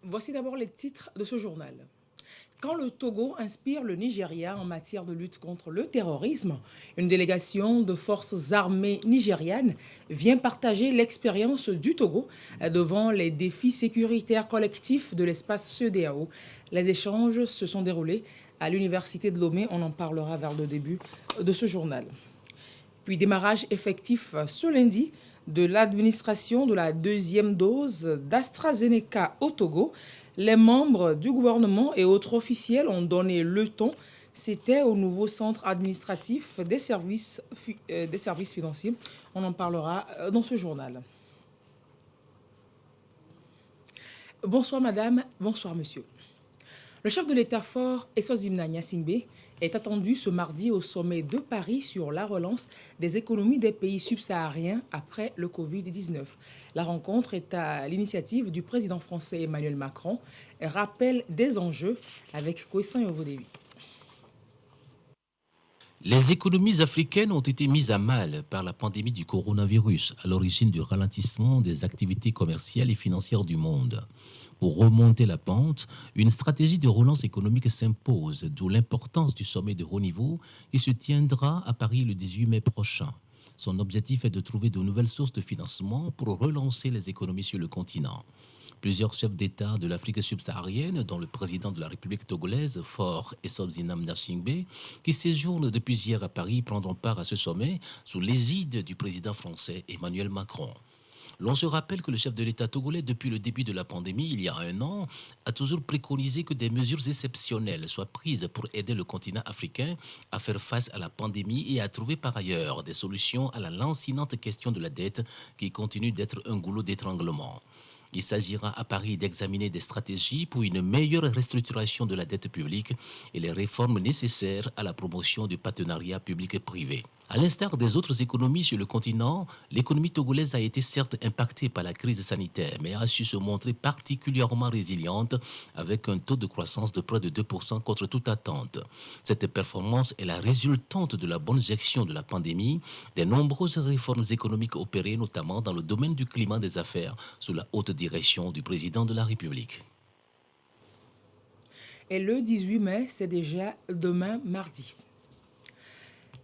Voici d'abord les titres de ce journal. Quand le Togo inspire le Nigeria en matière de lutte contre le terrorisme, une délégation de forces armées nigérianes vient partager l'expérience du Togo devant les défis sécuritaires collectifs de l'espace CEDEAO. Les échanges se sont déroulés à l'université de Lomé. On en parlera vers le début de ce journal. Puis démarrage effectif ce lundi de l'administration de la deuxième dose d'AstraZeneca au Togo. Les membres du gouvernement et autres officiels ont donné le ton. C'était au nouveau centre administratif des services financiers. On en parlera dans ce journal. Bonsoir madame, bonsoir monsieur. Le chef de l'État-fort, Essozimna Gnassingbé, est attendu ce mardi au sommet de Paris sur la relance des économies des pays subsahariens après le Covid-19. La rencontre est à l'initiative du président français Emmanuel Macron et rappelle des enjeux avec Kwessan Yovodevi. Les économies africaines ont été mises à mal par la pandémie du coronavirus, à l'origine du ralentissement des activités commerciales et financières du monde. Pour remonter la pente, une stratégie de relance économique s'impose, d'où l'importance du sommet de haut niveau qui se tiendra à Paris le 18 mai prochain. Son objectif est de trouver de nouvelles sources de financement pour relancer les économies sur le continent. Plusieurs chefs d'État de l'Afrique subsaharienne, dont le président de la République togolaise, Faure Essozimna Gnassingbé, qui séjourne depuis hier à Paris, prendront part à ce sommet sous l'égide du président français Emmanuel Macron. L'on se rappelle que le chef de l'État togolais, depuis le début de la pandémie, il y a un an, a toujours préconisé que des mesures exceptionnelles soient prises pour aider le continent africain à faire face à la pandémie et à trouver par ailleurs des solutions à la lancinante question de la dette qui continue d'être un goulot d'étranglement. Il s'agira à Paris d'examiner des stratégies pour une meilleure restructuration de la dette publique et les réformes nécessaires à la promotion du partenariat public-privé. À l'instar des autres économies sur le continent, l'économie togolaise a été certes impactée par la crise sanitaire, mais a su se montrer particulièrement résiliente avec un taux de croissance de près de 2% contre toute attente. Cette performance est la résultante de la bonne gestion de la pandémie, des nombreuses réformes économiques opérées notamment dans le domaine du climat des affaires sous la haute direction du président de la République. Et le 18 mai, c'est déjà demain mardi.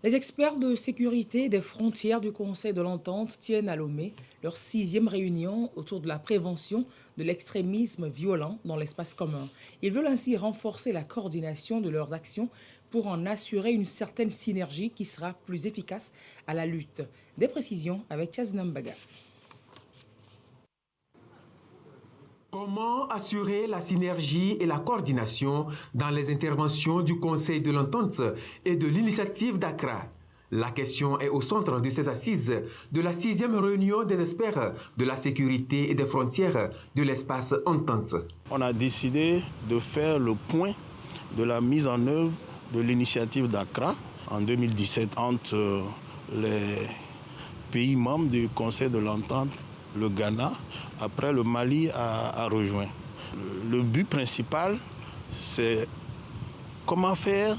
Les experts de sécurité des frontières du Conseil de l'Entente tiennent à Lomé leur 6e réunion autour de la prévention de l'extrémisme violent dans l'espace commun. Ils veulent ainsi renforcer la coordination de leurs actions pour en assurer une certaine synergie qui sera plus efficace à la lutte. Des précisions avec Chaznambaga. Comment assurer la synergie et la coordination dans les interventions du Conseil de l'Entente et de l'initiative d'Accra? La question est au centre de ces assises de la 6e réunion des experts de la sécurité et des frontières de l'espace Entente. On a décidé de faire le point de la mise en œuvre de l'initiative d'Accra en 2017 entre les pays membres du Conseil de l'Entente, le Ghana. Après, le Mali a rejoint. Le but principal, c'est comment faire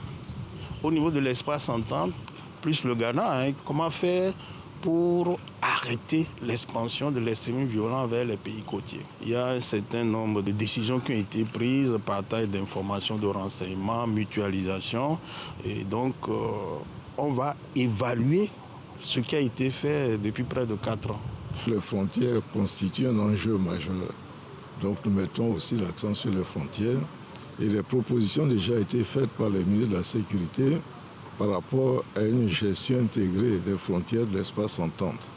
au niveau de l'espace Entente, plus le Ghana, comment faire pour arrêter l'expansion de l'extrémisme violent vers les pays côtiers. Il y a un certain nombre de décisions qui ont été prises, partage d'informations, de renseignements, mutualisation. Et donc, on va évaluer ce qui a été fait depuis près de 4 ans. Les frontières constituent un enjeu majeur. Donc nous mettons aussi l'accent sur les frontières. Et les propositions ont déjà été faites par les ministres de la Sécurité par rapport à une gestion intégrée des frontières de l'espace Entente.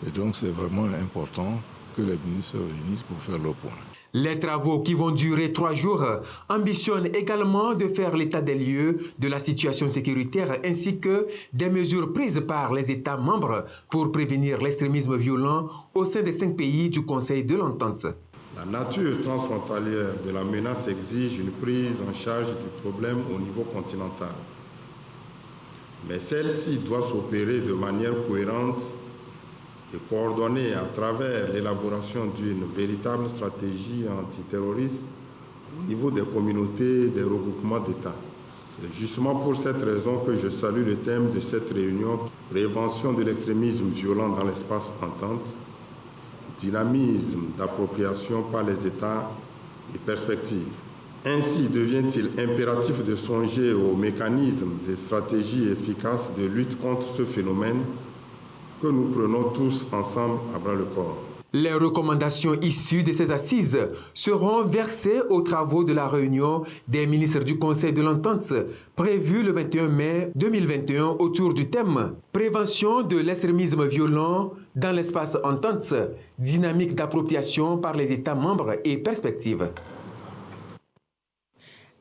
Et donc c'est vraiment important que les ministres se réunissent pour faire le point. Les travaux qui vont durer 3 jours ambitionnent également de faire l'état des lieux de la situation sécuritaire ainsi que des mesures prises par les États membres pour prévenir l'extrémisme violent au sein des 5 pays du Conseil de l'Entente. La nature transfrontalière de la menace exige une prise en charge du problème au niveau continental. Mais celle-ci doit s'opérer de manière cohérente et coordonnée à travers l'élaboration d'une véritable stratégie antiterroriste au niveau des communautés et des regroupements d'États. C'est justement pour cette raison que je salue le thème de cette réunion, prévention de l'extrémisme violent dans l'espace Entente, dynamisme d'appropriation par les États et perspectives. Ainsi devient-il impératif de songer aux mécanismes et stratégies efficaces de lutte contre ce phénomène que nous prenons tous ensemble à bras-le-corps. Les recommandations issues de ces assises seront versées aux travaux de la réunion des ministres du Conseil de l'Entente prévue le 21 mai 2021 autour du thème « Prévention de l'extrémisme violent dans l'espace Entente, dynamique d'appropriation par les États membres et perspectives ».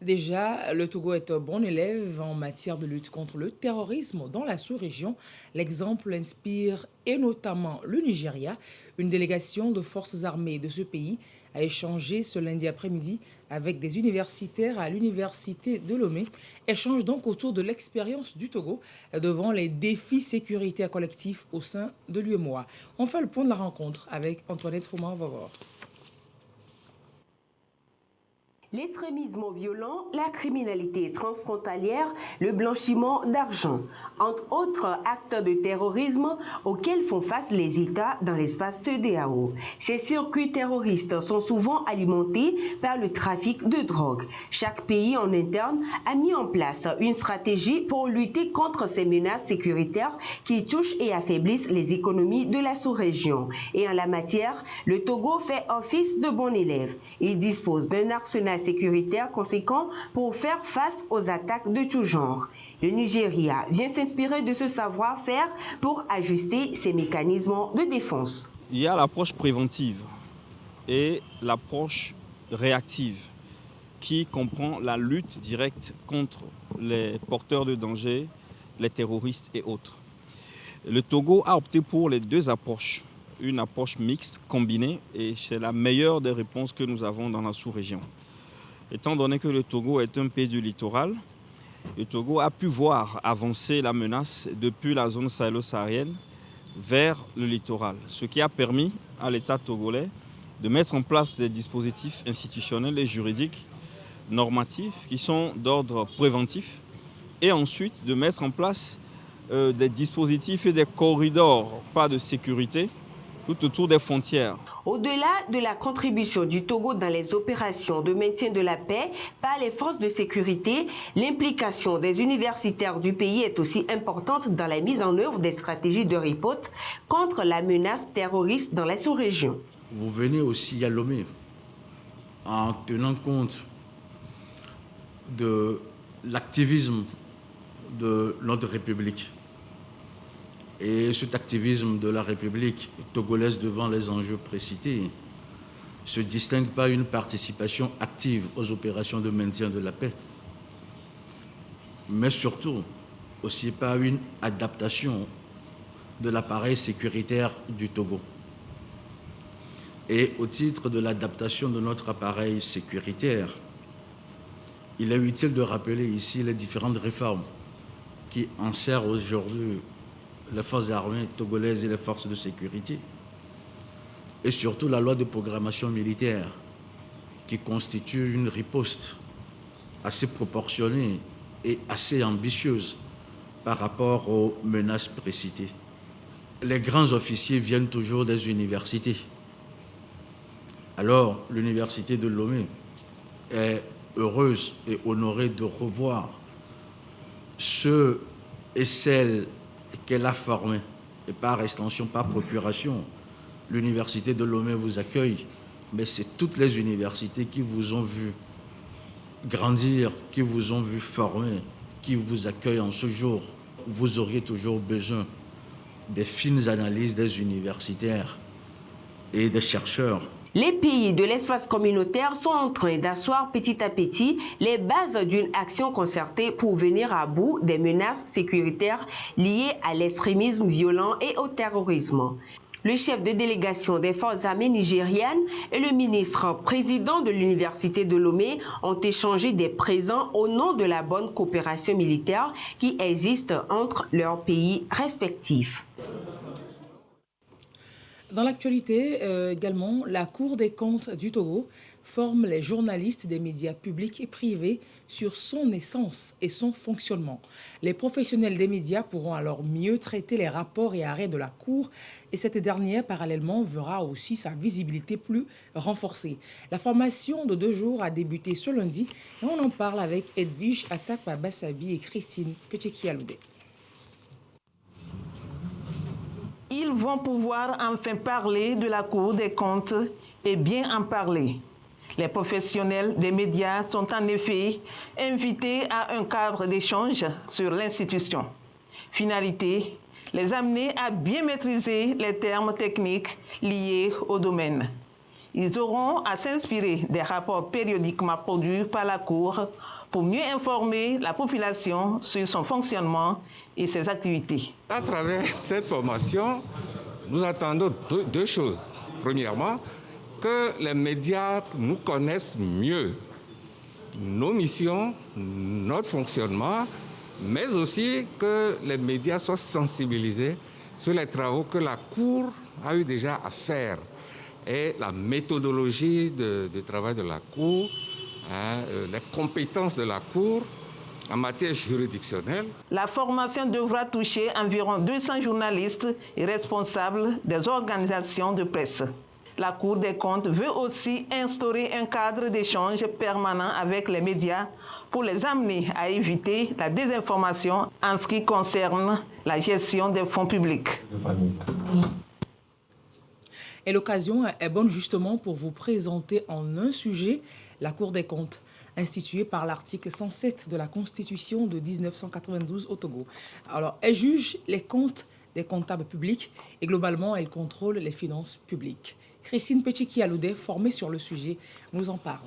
Déjà, le Togo est un bon élève en matière de lutte contre le terrorisme dans la sous-région. L'exemple inspire, et notamment le Nigeria. Une délégation de forces armées de ce pays a échangé ce lundi après-midi avec des universitaires à l'université de Lomé. Échange donc autour de l'expérience du Togo devant les défis sécuritaires collectifs au sein de l'UEMOA. On fait le point de la rencontre avec Antoinette Rouman-Vavor. L'extrémisme violent, la criminalité transfrontalière, le blanchiment d'argent, entre autres actes de terrorisme auxquels font face les États dans l'espace CEDEAO. Ces circuits terroristes sont souvent alimentés par le trafic de drogue. Chaque pays en interne a mis en place une stratégie pour lutter contre ces menaces sécuritaires qui touchent et affaiblissent les économies de la sous-région. Et en la matière, le Togo fait office de bon élève. Il dispose d'un arsenal sécuritaire conséquent pour faire face aux attaques de tout genre. Le Nigeria vient s'inspirer de ce savoir-faire pour ajuster ses mécanismes de défense. Il y a l'approche préventive et l'approche réactive qui comprend la lutte directe contre les porteurs de danger, les terroristes et autres. Le Togo a opté pour les deux approches, une approche mixte, combinée, et c'est la meilleure des réponses que nous avons dans la sous-région. Étant donné que le Togo est un pays du littoral, le Togo a pu voir avancer la menace depuis la zone sahélo-saharienne vers le littoral, ce qui a permis à l'État togolais de mettre en place des dispositifs institutionnels et juridiques normatifs qui sont d'ordre préventif et ensuite de mettre en place des dispositifs et des corridors, pas de sécurité, tout autour des frontières. Au-delà de la contribution du Togo dans les opérations de maintien de la paix par les forces de sécurité, l'implication des universitaires du pays est aussi importante dans la mise en œuvre des stratégies de riposte contre la menace terroriste dans la sous-région. Vous venez aussi à Lomé en tenant compte de l'activisme de notre République. Et cet activisme de la République togolaise devant les enjeux précités se distingue par une participation active aux opérations de maintien de la paix, mais surtout aussi par une adaptation de l'appareil sécuritaire du Togo. Et au titre de l'adaptation de notre appareil sécuritaire, il est utile de rappeler ici les différentes réformes qui enserrent aujourd'hui les forces armées togolaises et les forces de sécurité, et surtout la loi de programmation militaire qui constitue une riposte assez proportionnée et assez ambitieuse par rapport aux menaces précitées. Les grands officiers viennent toujours des universités. Alors, l'université de Lomé est heureuse et honorée de revoir ceux et celles qu'elle a formés. Et par extension, par procuration, l'université de Lomé vous accueille, mais c'est toutes les universités qui vous ont vu grandir, qui vous ont vu former, qui vous accueillent en ce jour. Vous auriez toujours besoin des fines analyses des universitaires et des chercheurs. Les pays de l'espace communautaire sont en train d'asseoir petit à petit les bases d'une action concertée pour venir à bout des menaces sécuritaires liées à l'extrémisme violent et au terrorisme. Le chef de délégation des forces armées nigérianes et le ministre président de l'université de Lomé ont échangé des présents au nom de la bonne coopération militaire qui existe entre leurs pays respectifs. Dans l'actualité également, la Cour des comptes du Togo forme les journalistes des médias publics et privés sur son essence et son fonctionnement. Les professionnels des médias pourront alors mieux traiter les rapports et arrêts de la Cour et cette dernière, parallèlement, verra aussi sa visibilité plus renforcée. La formation de 2 jours a débuté ce lundi et on en parle avec Edwige Atakpa-Bassabi et Christine Petchekialoudé. Ils vont pouvoir enfin parler de la Cour des comptes et bien en parler. Les professionnels des médias sont en effet invités à un cadre d'échange sur l'institution. Finalité, les amener à bien maîtriser les termes techniques liés au domaine. Ils auront à s'inspirer des rapports périodiquement produits par la Cour pour mieux informer la population sur son fonctionnement et ses activités. À travers cette formation, nous attendons deux choses. Premièrement, que les médias nous connaissent mieux, nos missions, notre fonctionnement, mais aussi que les médias soient sensibilisés sur les travaux que la Cour a eu déjà à faire et la méthodologie de travail de la Cour, les compétences de la Cour en matière juridictionnelle. La formation devra toucher environ 200 journalistes et responsables des organisations de presse. La Cour des comptes veut aussi instaurer un cadre d'échange permanent avec les médias pour les amener à éviter la désinformation en ce qui concerne la gestion des fonds publics. Et l'occasion est bonne justement pour vous présenter en un sujet la Cour des comptes, instituée par l'article 107 de la Constitution de 1992 au Togo. Alors, elle juge les comptes des comptables publics et globalement, elle contrôle les finances publiques. Christine Petchekialoudé, formée sur le sujet, nous en parle.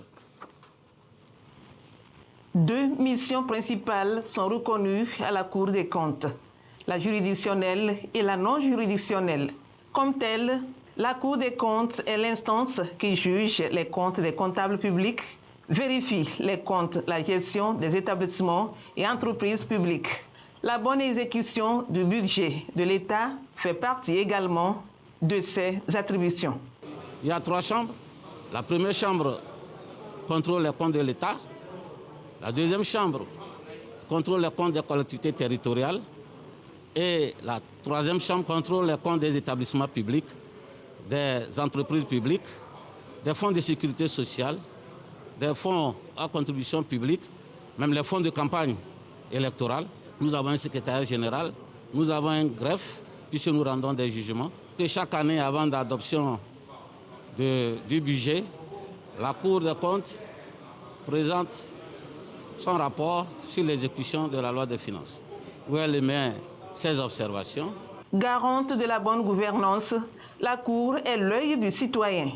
2 missions principales sont reconnues à la Cour des comptes, la juridictionnelle et la non juridictionnelle. Comme telle, la Cour des comptes est l'instance qui juge les comptes des comptables publics, vérifie les comptes, la gestion des établissements et entreprises publiques. La bonne exécution du budget de l'État fait partie également de ses attributions. Il y a 3 chambres. La première chambre contrôle les comptes de l'État. La deuxième chambre contrôle les comptes des collectivités territoriales. Et la troisième chambre contrôle les comptes des établissements publics, des entreprises publiques, des fonds de sécurité sociale, des fonds à contribution publique, même les fonds de campagne électorale. Nous avons un secrétariat général, nous avons un greffe, puisque nous rendons des jugements. Et chaque année, avant l'adoption du budget, la Cour des comptes présente son rapport sur l'exécution de la loi des finances, où elle émet ses observations. Garante de la bonne gouvernance, la Cour est l'œil du citoyen.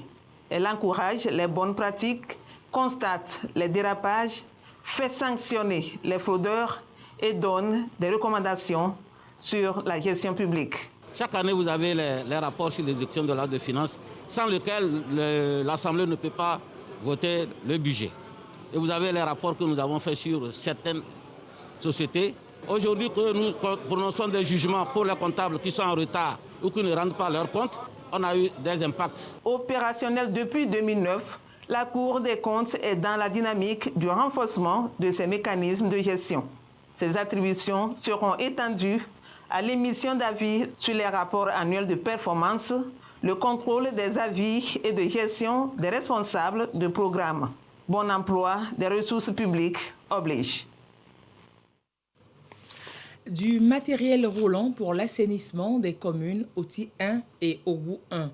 Elle encourage les bonnes pratiques, constate les dérapages, fait sanctionner les fraudeurs et donne des recommandations sur la gestion publique. Chaque année, vous avez les rapports sur l'exécution de la loi de finances, sans lesquels l'Assemblée ne peut pas voter le budget. Et vous avez les rapports que nous avons faits sur certaines sociétés. Aujourd'hui, que nous prononçons des jugements pour les comptables qui sont en retard ou qui ne rendent pas leurs comptes, on a eu des impacts. Opérationnelle depuis 2009, la Cour des comptes est dans la dynamique du renforcement de ses mécanismes de gestion. Ses attributions seront étendues à l'émission d'avis sur les rapports annuels de performance, le contrôle des avis et de gestion des responsables de programmes. Bon emploi des ressources publiques oblige. Du matériel roulant pour l'assainissement des communes Oti 1 et Ogu 1.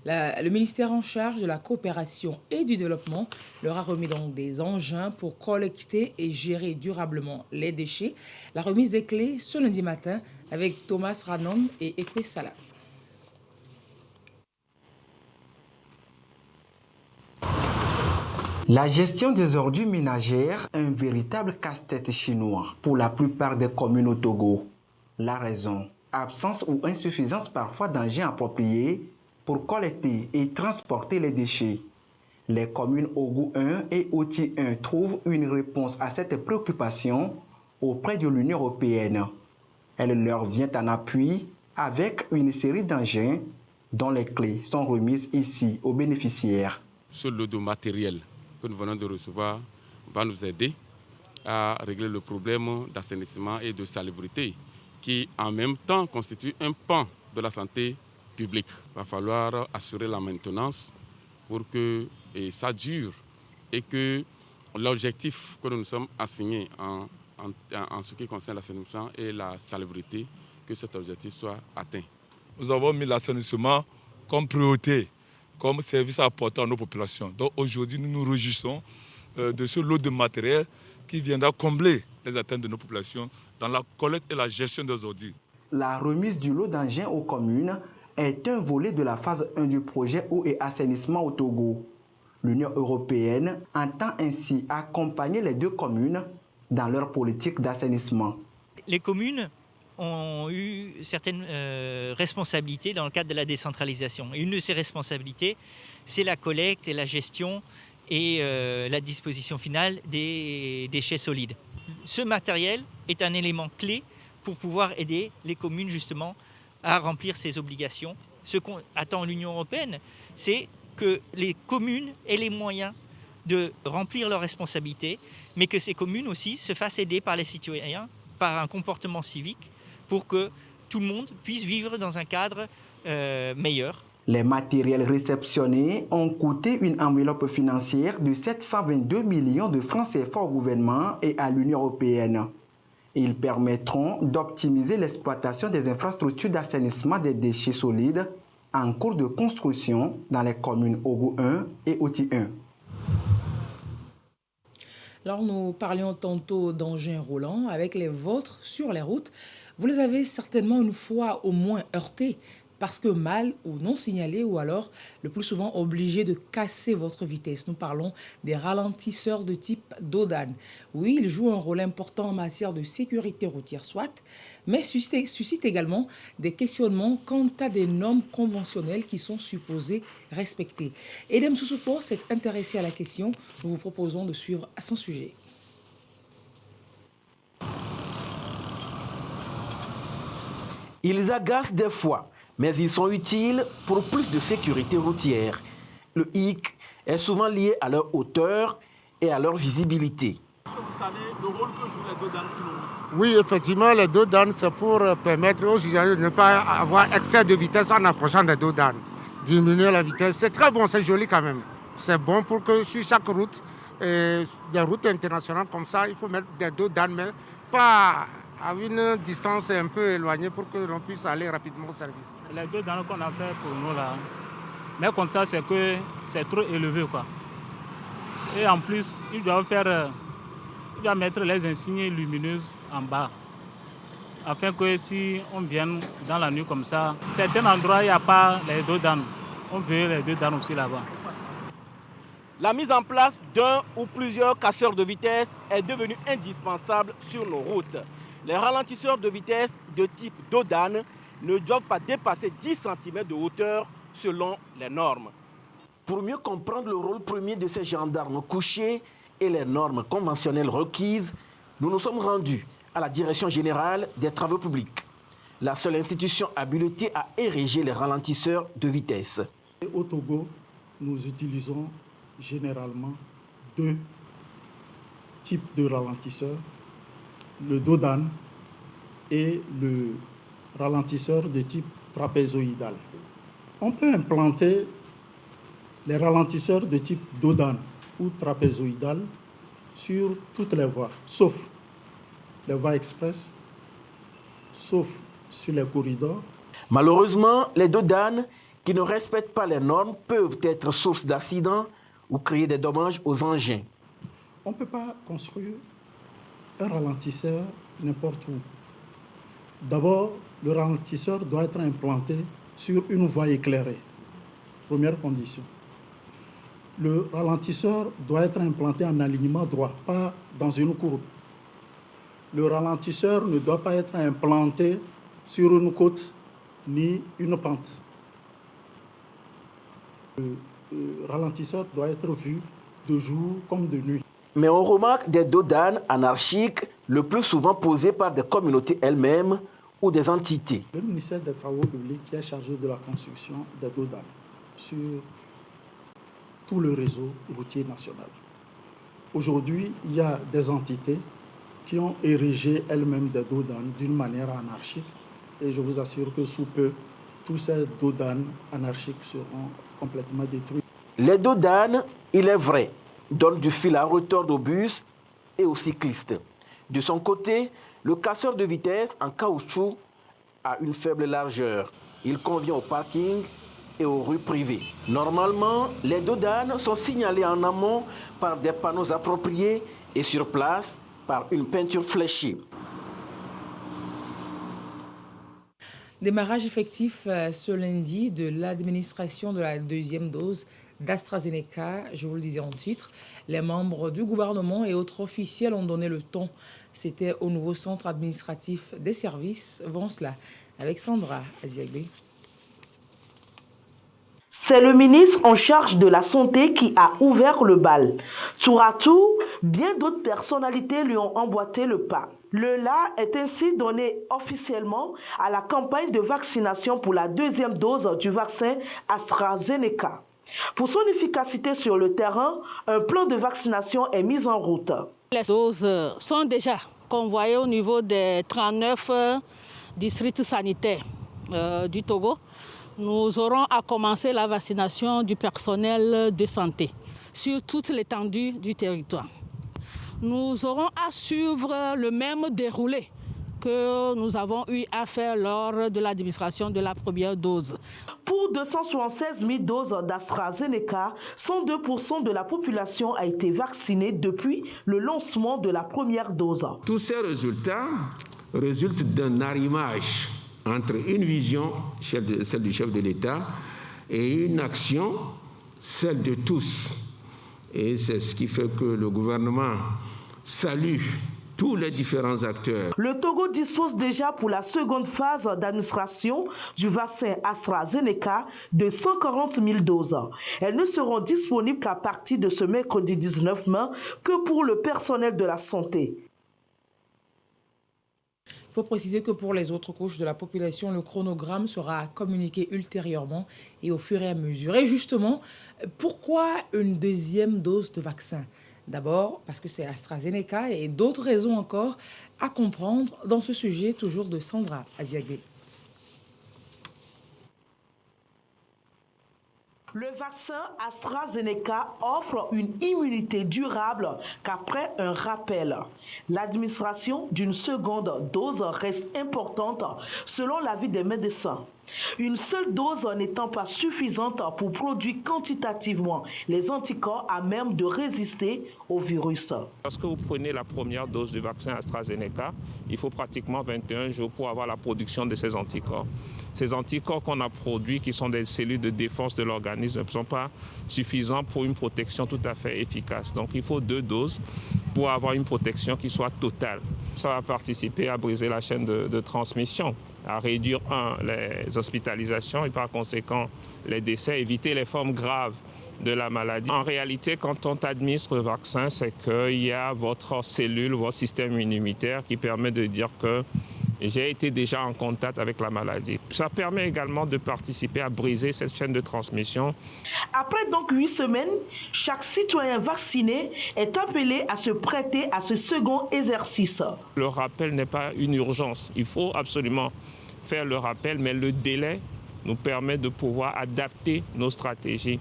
Le ministère en charge de la coopération et du développement leur a remis donc des engins pour collecter et gérer durablement les déchets. La remise des clés ce lundi matin avec Thomas Ranom et Ekwe Salah. La gestion des ordures ménagères est un véritable casse-tête chinois pour la plupart des communes au Togo. La raison, absence ou insuffisance parfois d'engins appropriés pour collecter et transporter les déchets. Les communes Ogu 1 et Oti 1 trouvent une réponse à cette préoccupation auprès de l'Union européenne. Elle leur vient en appui avec une série d'engins dont les clés sont remises ici aux bénéficiaires. Ce lot de matériel que nous venons de recevoir va nous aider à régler le problème d'assainissement et de salubrité qui en même temps constitue un pan de la santé publique. Il va falloir assurer la maintenance pour que ça dure et que l'objectif que nous nous sommes assignés en ce qui concerne l'assainissement et la salubrité, que cet objectif soit atteint. Nous avons mis l'assainissement comme priorité, comme service à apporter à nos populations. Donc aujourd'hui, nous nous réjouissons de ce lot de matériel qui viendra combler les attentes de nos populations dans la collecte et la gestion des ordures. La remise du lot d'engins aux communes est un volet de la phase 1 du projet eau et assainissement au Togo. L'Union européenne entend ainsi accompagner les deux communes dans leur politique d'assainissement. Les communes ont eu certaines responsabilités dans le cadre de la décentralisation. Et une de ces responsabilités, c'est la collecte et la gestion et la disposition finale des déchets solides. Ce matériel est un élément clé pour pouvoir aider les communes justement à remplir ces obligations. Ce qu'attend l'Union européenne, c'est que les communes aient les moyens de remplir leurs responsabilités, mais que ces communes aussi se fassent aider par les citoyens, par un comportement civique, pour que tout le monde puisse vivre dans un cadre meilleur. Les matériels réceptionnés ont coûté une enveloppe financière de 722 millions de francs CFA au gouvernement et à l'Union européenne. Ils permettront d'optimiser l'exploitation des infrastructures d'assainissement des déchets solides en cours de construction dans les communes Ogo 1 et Oti 1. Alors nous parlions tantôt d'engins roulants avec les vôtres sur les routes. Vous les avez certainement une fois au moins heurtés parce que mal ou non signalés ou alors le plus souvent obligés de casser votre vitesse. Nous parlons des ralentisseurs de type Dodan. Oui, ils jouent un rôle important en matière de sécurité routière soit, mais suscitent également des questionnements quant à des normes conventionnelles qui sont supposées respecter. Edem Soussoupo s'est intéressé à la question. Nous vous proposons de suivre à son sujet. Ils agacent des fois, mais ils sont utiles pour plus de sécurité routière. Le hic est souvent lié à leur hauteur et à leur visibilité. Est-ce que vous savez le rôle que jouent les Dodan sur nos routes? Oui, effectivement, les Dodan, c'est pour permettre aux usagers de ne pas avoir excès de vitesse en approchant des Dodan. Diminuer la vitesse, c'est très bon, c'est joli quand même. C'est bon pour que sur chaque route, des routes internationales comme ça, il faut mettre des Dodan, mais pas à une distance un peu éloignée pour que l'on puisse aller rapidement au service. Les Dodan qu'on a fait pour nous là, mais comme ça, c'est que c'est trop élevé quoi. Et en plus, ils doivent mettre les insignes lumineuses en bas, afin que si on vient dans la nuit comme ça, certains endroits il n'y a pas les Dodan, on veut les Dodan aussi là-bas. La mise en place d'un ou plusieurs casseurs de vitesse est devenue indispensable sur nos routes. Les ralentisseurs de vitesse de type Dodan ne doivent pas dépasser 10 cm de hauteur selon les normes. Pour mieux comprendre le rôle premier de ces gendarmes couchés et les normes conventionnelles requises, nous nous sommes rendus à la Direction générale des travaux publics, la seule institution habilitée à ériger les ralentisseurs de vitesse. Au Togo, nous utilisons généralement deux types de ralentisseurs, le Dodan et le ralentisseur de type trapézoïdal. On peut implanter les ralentisseurs de type Dodan ou trapézoïdal sur toutes les voies, sauf les voies express, sauf sur les corridors. Malheureusement, les Dodan qui ne respectent pas les normes peuvent être source d'accidents ou créer des dommages aux engins. On ne peut pas construire un ralentisseur n'importe où. D'abord, le ralentisseur doit être implanté sur une voie éclairée. Première condition. Le ralentisseur doit être implanté en alignement droit, pas dans une courbe. Le ralentisseur ne doit pas être implanté sur une côte ni une pente. Le ralentisseur doit être vu de jour comme de nuit. Mais on remarque des Dodan anarchiques, le plus souvent posés par des communautés elles-mêmes ou des entités. Le ministère des Travaux publics qui est chargé de la construction des Dodan sur tout le réseau routier national. Aujourd'hui, il y a des entités qui ont érigé elles-mêmes des doudanes d'une manière anarchique. Et je vous assure que sous peu, tous ces doudanes anarchiques seront complètement détruits. Les doudanes, il est vrai, donnent du fil à retordre aux bus et aux cyclistes. De son côté, le casseur de vitesse en caoutchouc a une faible largeur. Il convient au parking et aux rues privées. Normalement, les doudanes sont signalés en amont par des panneaux appropriés et sur place par une peinture fléchée. Démarrage effectif ce lundi de l'administration de la deuxième dose d'AstraZeneca. Je vous le disais en titre, les membres du gouvernement et autres officiels ont donné le ton. C'était au nouveau centre administratif des services Vonsla avec Sandra Aziagbe. C'est le ministre en charge de la Santé qui a ouvert le bal. Tour à tour, bien d'autres personnalités lui ont emboîté le pas. Le la est ainsi donné officiellement à la campagne de vaccination pour la deuxième dose du vaccin AstraZeneca. Pour son efficacité sur le terrain, un plan de vaccination est mis en route. Les doses sont déjà convoyées au niveau des 39 districts sanitaires du Togo. Nous aurons à commencer la vaccination du personnel de santé sur toute l'étendue du territoire. Nous aurons à suivre le même déroulé que nous avons eu à faire lors de l'administration de la première dose. Pour 276 000 doses d'AstraZeneca, 102% de la population a été vaccinée depuis le lancement de la première dose. Tous ces résultats résultent d'un arrimage entre une vision, celle du chef de l'État, et une action, celle de tous. Et c'est ce qui fait que le gouvernement salue tous les différents acteurs. Le Togo dispose déjà pour la seconde phase d'administration du vaccin AstraZeneca de 140 000 doses. Elles ne seront disponibles qu'à partir de ce mercredi 19 mai que pour le personnel de la santé. Il faut préciser que pour les autres couches de la population, le chronogramme sera communiqué ultérieurement et au fur et à mesure. Et justement, pourquoi une deuxième dose de vaccin? D'abord, parce que c'est AstraZeneca et d'autres raisons encore à comprendre dans ce sujet, toujours de Sandra Aziagbe. Le vaccin AstraZeneca offre une immunité durable qu'après un rappel. L'administration d'une seconde dose reste importante selon l'avis des médecins. Une seule dose n'étant pas suffisante pour produire quantitativement les anticorps à même de résister au virus. Lorsque vous prenez la première dose du vaccin AstraZeneca, il faut pratiquement 21 jours pour avoir la production de ces anticorps. Ces anticorps qu'on a produits, qui sont des cellules de défense de l'organisme, ne sont pas suffisants pour une protection tout à fait efficace. Donc il faut 2 doses pour avoir une protection qui soit totale. Ça va participer à briser la chaîne de transmission, à réduire les hospitalisations et par conséquent les décès, éviter les formes graves de la maladie. En réalité, quand on administre le vaccin, c'est qu'il y a votre cellule, votre système immunitaire qui permet de dire que j'ai été déjà en contact avec la maladie. Ça permet également de participer à briser cette chaîne de transmission. Après donc 8 semaines, chaque citoyen vacciné est appelé à se prêter à ce second exercice. Le rappel n'est pas une urgence. Il faut absolument faire le rappel, mais le délai nous permet de pouvoir adapter nos stratégies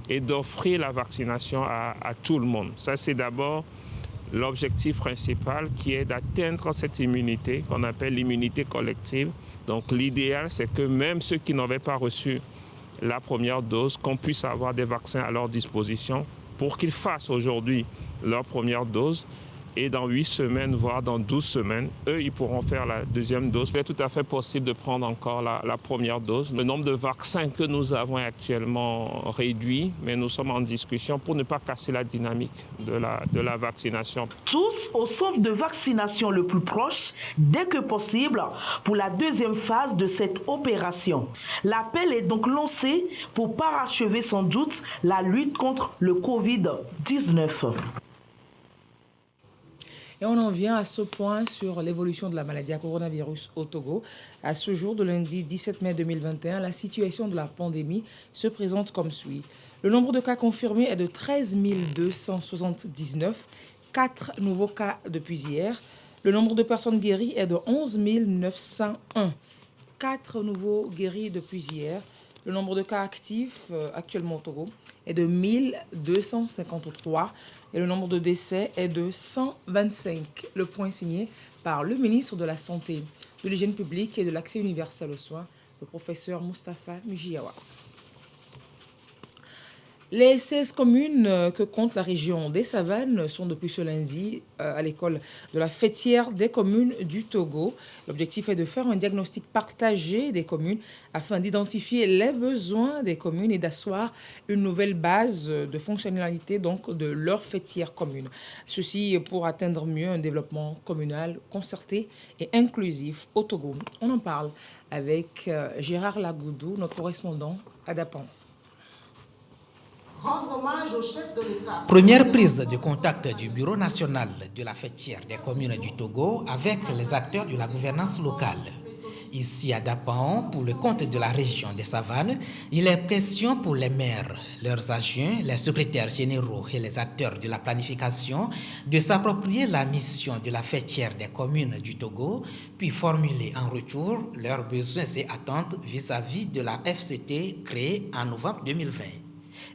et d'offrir la vaccination à tout le monde. Ça, c'est d'abord l'objectif principal qui est d'atteindre cette immunité qu'on appelle l'immunité collective. Donc l'idéal, c'est que même ceux qui n'avaient pas reçu la première dose, qu'on puisse avoir des vaccins à leur disposition pour qu'ils fassent aujourd'hui leur première dose. Et dans 8 semaines, voire dans 12 semaines, eux, ils pourront faire la deuxième dose. Il est tout à fait possible de prendre encore la première dose. Le nombre de vaccins que nous avons est actuellement réduit, mais nous sommes en discussion pour ne pas casser la dynamique de la vaccination. Tous au centre de vaccination le plus proche, dès que possible, pour la deuxième phase de cette opération. L'appel est donc lancé pour parachever sans doute la lutte contre le Covid-19. Et on en vient à ce point sur l'évolution de la maladie à coronavirus au Togo. À ce jour de lundi 17 mai 2021, la situation de la pandémie se présente comme suit. Le nombre de cas confirmés est de 13 279, 4 nouveaux cas depuis hier. Le nombre de personnes guéries est de 11 901, 4 nouveaux guéris depuis hier. Le nombre de cas actifs actuellement au Togo est de 1253 et le nombre de décès est de 125. Le point signé par le ministre de la Santé, de l'Hygiène publique et de l'Accès universel aux soins, le professeur Moustapha Mujiawa. Les 16 communes que compte la région des Savanes sont depuis ce lundi à l'école de la fêtière des communes du Togo. L'objectif est de faire un diagnostic partagé des communes afin d'identifier les besoins des communes et d'asseoir une nouvelle base de fonctionnalité donc de leur fêtière commune. Ceci pour atteindre mieux un développement communal concerté et inclusif au Togo. On en parle avec Gérard Lagoudou, notre correspondant à Dapan. Rendre hommage au chef de l'État. Première prise de contact du Bureau national de la fêtière des communes du Togo avec les acteurs de la gouvernance locale. Ici à Dapan, pour le compte de la région des Savanes, il est question pour les maires, leurs adjoints, les secrétaires généraux et les acteurs de la planification de s'approprier la mission de la fêtière des communes du Togo, puis formuler en retour leurs besoins et attentes vis-à-vis de la FCT créée en novembre 2020.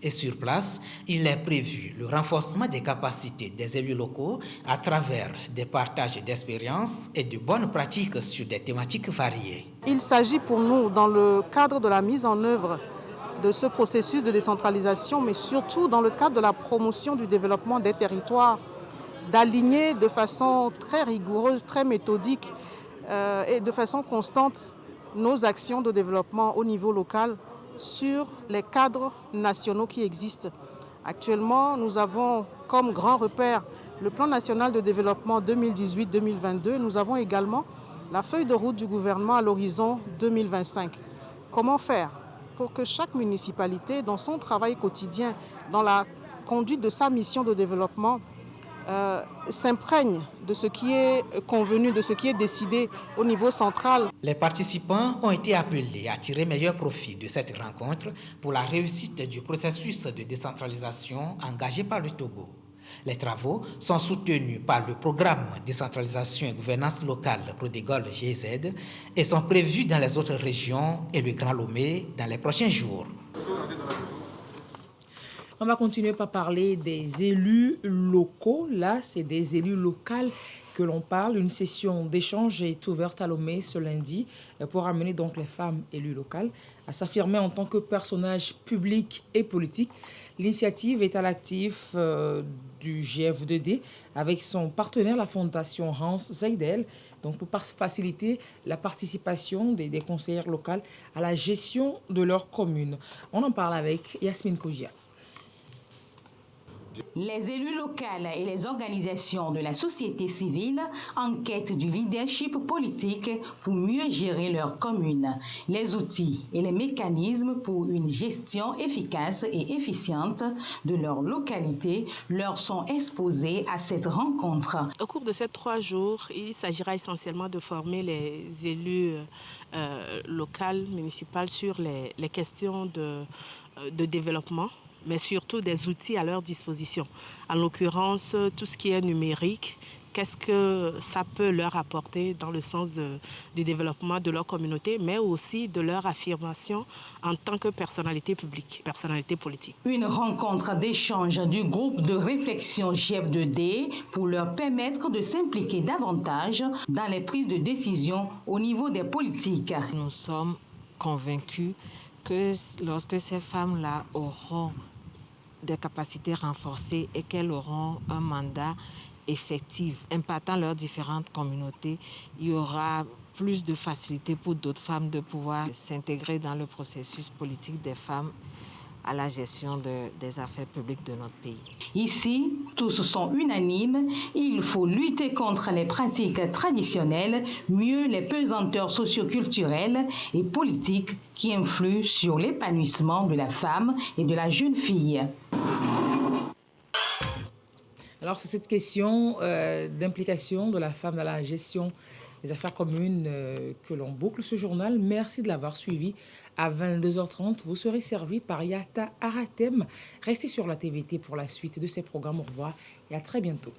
Et sur place, il est prévu le renforcement des capacités des élus locaux à travers des partages d'expériences et de bonnes pratiques sur des thématiques variées. Il s'agit pour nous, dans le cadre de la mise en œuvre de ce processus de décentralisation, mais surtout dans le cadre de la promotion du développement des territoires, d'aligner de façon très rigoureuse, très méthodique et de façon constante nos actions de développement au niveau local sur les cadres nationaux qui existent. Actuellement, nous avons comme grand repère le plan national de développement 2018-2022. Nous avons également la feuille de route du gouvernement à l'horizon 2025. Comment faire pour que chaque municipalité, dans son travail quotidien, dans la conduite de sa mission de développement, s'imprègne de ce qui est convenu, de ce qui est décidé au niveau central. Les participants ont été appelés à tirer meilleur profit de cette rencontre pour la réussite du processus de décentralisation engagé par le Togo. Les travaux sont soutenus par le programme Décentralisation et Gouvernance locale Prodégol GZ et sont prévus dans les autres régions et le Grand Lomé dans les prochains jours. On va continuer par parler des élus locaux. Là, c'est des élus locaux que l'on parle. Une session d'échange est ouverte à Lomé ce lundi pour amener donc les femmes élues locales à s'affirmer en tant que personnages publics et politiques. L'initiative est à l'actif du GF2D avec son partenaire, la fondation Hans Zeidel, donc pour faciliter la participation des conseillères locales à la gestion de leur commune. On en parle avec Yasmine Kojia. Les élus locaux et les organisations de la société civile en quête du leadership politique pour mieux gérer leur commune. Les outils et les mécanismes pour une gestion efficace et efficiente de leur localité leur sont exposés à cette rencontre. Au cours de ces 3 jours, il s'agira essentiellement de former les élus locaux, municipaux sur les questions de développement, mais surtout des outils à leur disposition. En l'occurrence, tout ce qui est numérique, qu'est-ce que ça peut leur apporter dans le sens du développement de leur communauté, mais aussi de leur affirmation en tant que personnalité publique, personnalité politique. Une rencontre d'échange du groupe de réflexion GF2D pour leur permettre de s'impliquer davantage dans les prises de décision au niveau des politiques. Nous sommes convaincus que lorsque ces femmes-là auront des capacités renforcées et qu'elles auront un mandat effectif impactant leurs différentes communautés, il y aura plus de facilité pour d'autres femmes de pouvoir s'intégrer dans le processus politique des femmes à la gestion des affaires publiques de notre pays. Ici, tous sont unanimes. Il faut lutter contre les pratiques traditionnelles, mieux les pesanteurs socioculturelles et politiques qui influent sur l'épanouissement de la femme et de la jeune fille. Alors, c'est cette question d'implication de la femme dans la gestion les affaires communes que l'on boucle ce journal. Merci de l'avoir suivi. À 22h30, vous serez servi par Yata Aratem. Restez sur la TVT pour la suite de ces programmes. Au revoir et à très bientôt.